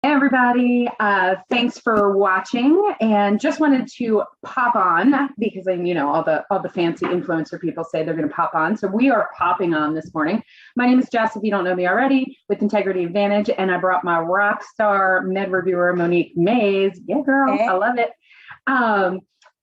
Hey everybody, thanks for watching, and just wanted to pop on because all the fancy influencer people say they're going to pop on, so we are popping on this morning. My name is Jess, if you don't know me already, with Integrity Advantage, and I brought my Rockstar med reviewer Monique Mays. Yeah, girl, Hey. I love it.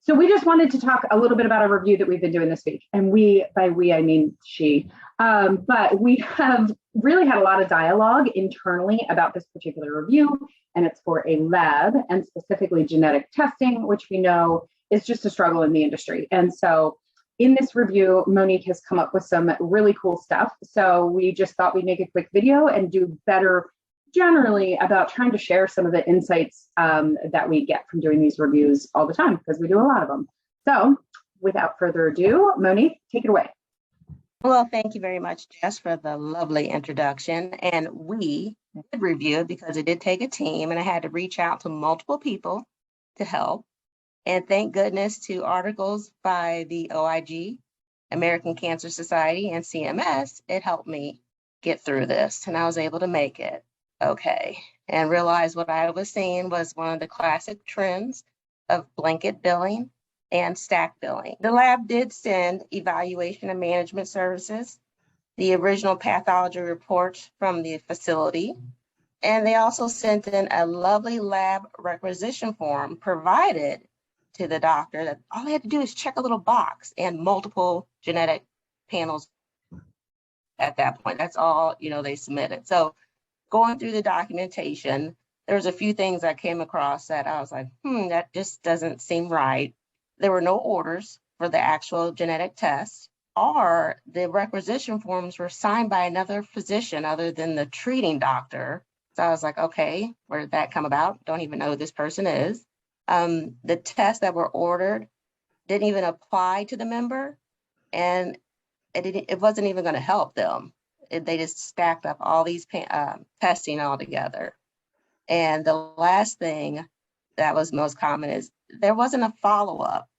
So we just wanted to talk a little bit about a review that we've been doing this week, and by we I mean she. But we have really had a lot of dialogue internally about this particular review, and it's for a lab and specifically genetic testing, which we know is just a struggle in the industry. And so in this review, Monique has come up with some really cool stuff. So we just thought we'd make a quick video and do better generally about trying to share some of the insights that we get from doing these reviews all the time, because we do a lot of them. So without further ado, Monique, take it away. Well, thank you very much, Jess, for the lovely introduction. And we did review it because it did take a team, and I had to reach out to multiple people to help. And thank goodness to articles by the OIG, American Cancer Society, and CMS, it helped me get through this, and I was able to make it okay and realize what I was seeing was one of the classic trends of blanket billing and stack billing. The lab did send evaluation and management services, the original pathology report from the facility, and they also sent in a lovely lab requisition form provided to the doctor that all they had to do is check a little box and multiple genetic panels at that point. That's all, they submitted. So going through the documentation, there was a few things I came across that I was like, that just doesn't seem right. There were no orders for the actual genetic test, or the requisition forms were signed by another physician other than the treating doctor. So I was like, okay, where did that come about? Don't even know who this person is. The tests that were ordered didn't even apply to the member, and it wasn't even going to help them. They just stacked up all these testing all together. And the last thing that was most common is there wasn't a follow-up.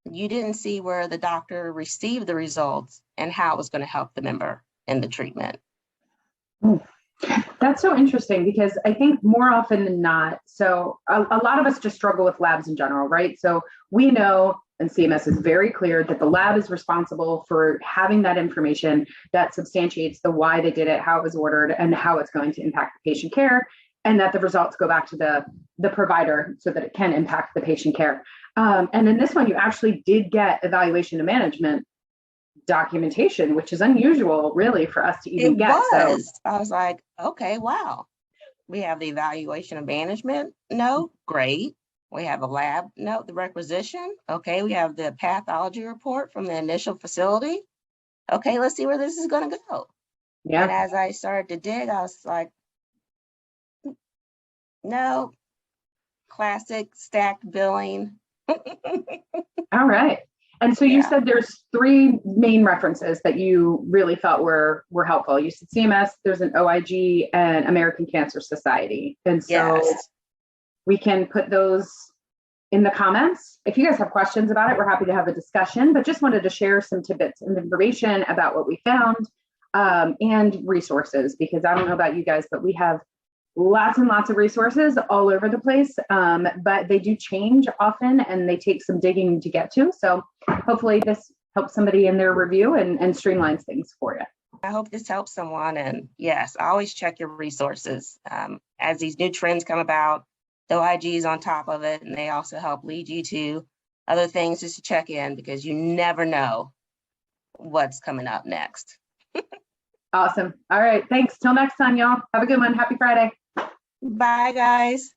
You didn't see where the doctor received the results and how it was going to help the member in the treatment. That's so interesting, because I think more often than not, so a lot of us just struggle with labs in general, right? So we know, and CMS is very clear, that the lab is responsible for having that information that substantiates the why they did it, how it was ordered, and how it's going to impact the patient care, and that the results go back to the provider so that it can impact the patient care. And in this one, you actually did get evaluation and management documentation, which is unusual really for us to even get. So I was like, okay, wow. We have the evaluation of management. No, great. We have a lab note, the requisition. Okay, we have the pathology report from the initial facility. Okay, let's see where this is going to go. Yeah. And as I started to dig, I was like, no, classic stacked billing. All right. And so you said there's three main references that you really felt were helpful. You said CMS, there's an OIG, and American Cancer Society. And so we can put those in the comments. If you guys have questions about it, we're happy to have a discussion, but just wanted to share some tidbits of information about what we found, and resources, because I don't know about you guys, but we have lots and lots of resources all over the place, but they do change often and they take some digging to get to. So hopefully this helps somebody in their review and streamlines things for you. I hope this helps someone. And yes, always check your resources. As these new trends come about, the OIG is on top of it, and they also help lead you to other things just to check in, because you never know what's coming up next. Awesome. All right. Thanks. Till next time, y'all. Have a good one. Happy Friday. Bye, guys.